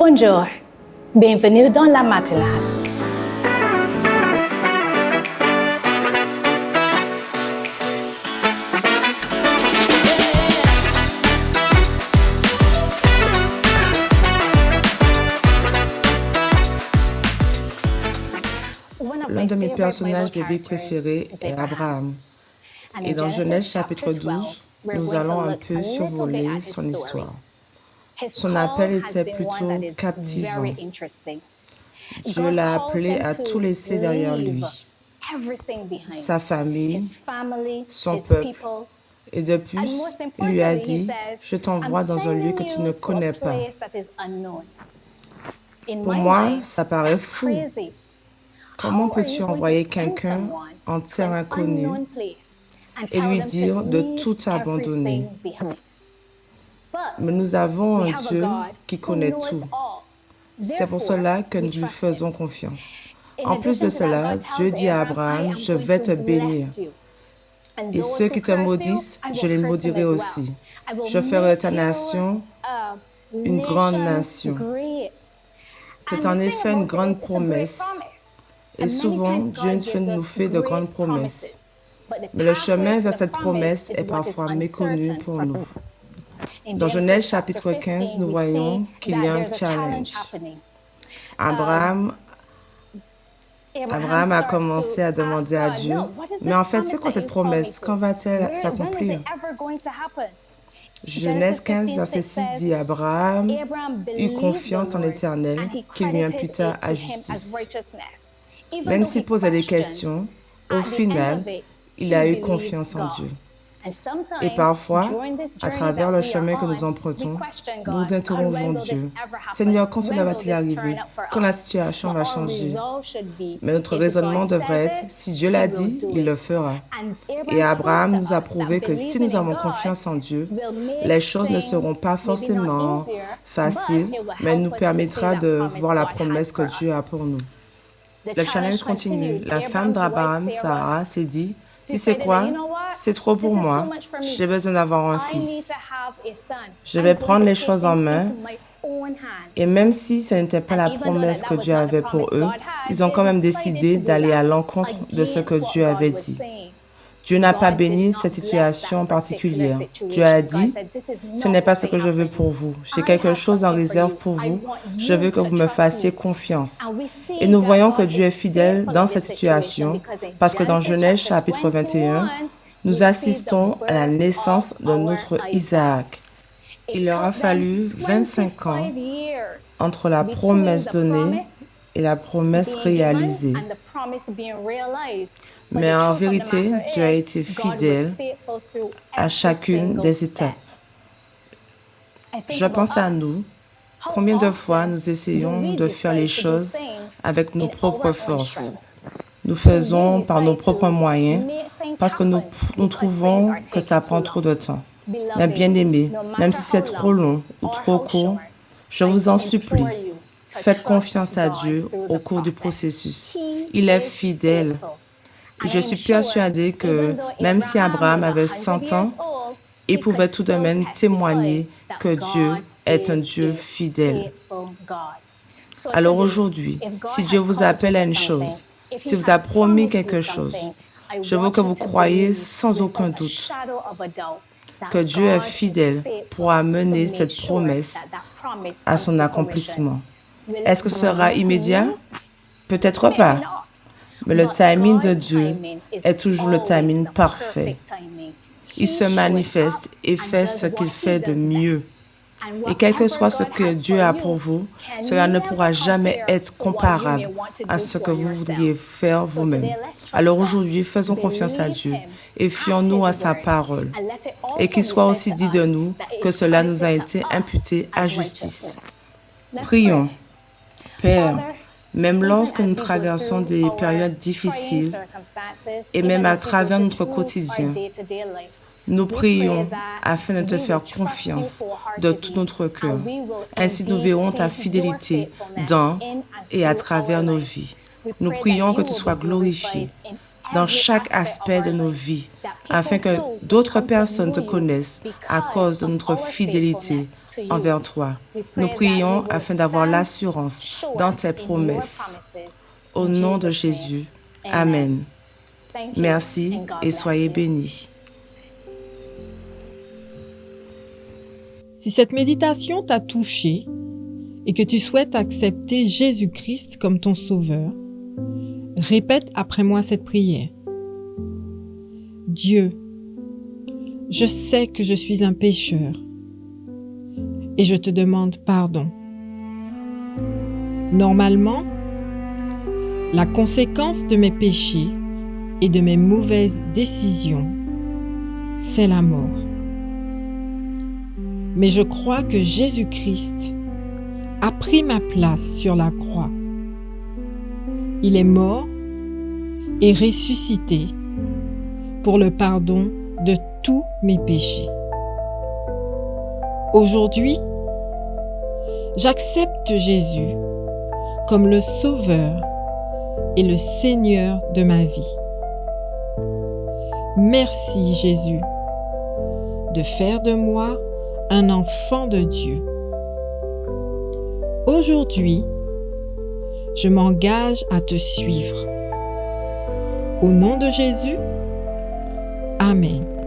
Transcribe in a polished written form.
Bonjour, bienvenue dans la matinale. L'un de mes personnages bibliques préférés est Abraham. Et dans Genèse chapitre 12, nous allons un peu survoler son histoire. Son appel était plutôt captivant. Dieu l'a appelé à tout laisser derrière lui, sa famille, son peuple. Et de plus, il lui a dit, « Je t'envoie dans un lieu que tu ne connais pas. » Pour moi, ça paraît fou. Comment peux-tu envoyer quelqu'un en terre inconnue et lui dire de tout abandonner? Mais nous avons un Dieu qui connaît tout. C'est pour cela que nous lui faisons confiance. En plus de cela, Dieu dit à Abraham, « Je vais te bénir. Et ceux qui te maudissent, je les maudirai aussi. Je ferai de ta nation une grande nation. » C'est en effet une grande promesse. Et souvent, Dieu nous fait de grandes promesses. Mais le chemin vers cette promesse est parfois méconnu pour nous. Dans Genèse chapitre 15, nous voyons qu'il y a un challenge. Abraham a commencé à demander à Dieu, mais en fait, c'est quoi cette promesse? Quand va-t-elle s'accomplir? Genèse 15, verset 6 dit, Abraham eut confiance en l'Éternel, qui lui imputa à justice. Même s'il posait des questions, au final, il a eu confiance en Dieu. Et parfois, à travers le chemin que nous empruntons, nous interrogeons Dieu. Seigneur, quand cela va-t-il arriver? Quand la situation va changer? Mais notre raisonnement devrait être, si Dieu l'a dit, il le fera. Et Abraham nous a prouvé que si nous avons confiance en Dieu, les choses ne seront pas forcément faciles, mais nous permettra de voir la promesse que Dieu a pour nous. Le challenge continue. La femme d'Abraham, Sarah, s'est dit, « Tu sais quoi? C'est trop pour moi. J'ai besoin d'avoir un fils. Je vais prendre les choses en main. » Et même si ce n'était pas la promesse que Dieu avait pour eux, ils ont quand même décidé d'aller à l'encontre de ce que Dieu avait dit. Dieu n'a pas béni cette situation particulière. Dieu a dit, « Ce n'est pas ce que je veux pour vous. J'ai quelque chose en réserve pour vous. Je veux que vous me fassiez confiance. » Et nous voyons que Dieu est fidèle dans cette situation parce que dans Genèse chapitre 21, nous assistons à la naissance de notre Isaac. Il leur a fallu 25 ans entre la promesse donnée et la promesse réalisée. Mais en vérité, Dieu a été fidèle à chacune des étapes. Je pense à nous. Combien de fois nous essayons de faire les choses avec nos propres forces? Nous faisons par nos propres moyens parce que nous trouvons que ça prend trop de temps. Mais bien aimé, même si c'est trop long ou trop court, je vous en supplie, faites confiance à Dieu au cours du processus. Il est fidèle. Et je suis persuadée que même si Abraham avait 100 ans, il pouvait tout de même témoigner que Dieu est un Dieu fidèle. Alors aujourd'hui, si Dieu vous appelle à une chose, s'il vous a promis quelque chose, je veux que vous croyiez sans aucun doute que Dieu est fidèle pour amener cette promesse à son accomplissement. Est-ce que ce sera immédiat? Peut-être pas. Mais le timing de Dieu est toujours le timing parfait. Il se manifeste et fait ce qu'il fait de mieux. Et quel que soit ce que Dieu a pour vous, cela ne pourra jamais être comparable à ce que vous voudriez faire vous-même. Alors aujourd'hui, faisons confiance à Dieu et fions-nous à sa parole. Et qu'il soit aussi dit de nous que cela nous a été imputé à justice. Prions. Père, même lorsque nous traversons des périodes difficiles et même à travers notre quotidien, nous prions afin de te faire confiance de tout notre cœur. Ainsi, nous verrons ta fidélité dans et à travers nos vies. Nous prions que tu sois glorifié dans chaque aspect de nos vies, afin que d'autres personnes te connaissent à cause de notre fidélité envers toi. Nous prions afin d'avoir l'assurance dans tes promesses. Au nom de Jésus, Amen. Merci et soyez bénis. Si cette méditation t'a touché et que tu souhaites accepter Jésus-Christ comme ton sauveur, répète après moi cette prière. Dieu, je sais que je suis un pécheur et je te demande pardon. Normalement, la conséquence de mes péchés et de mes mauvaises décisions, c'est la mort. Mais je crois que Jésus-Christ a pris ma place sur la croix. Il est mort et ressuscité pour le pardon de tous mes péchés. Aujourd'hui, j'accepte Jésus comme le Sauveur et le Seigneur de ma vie. Merci Jésus de faire de moi un enfant de Dieu. Aujourd'hui, je m'engage à te suivre. Au nom de Jésus, Amen.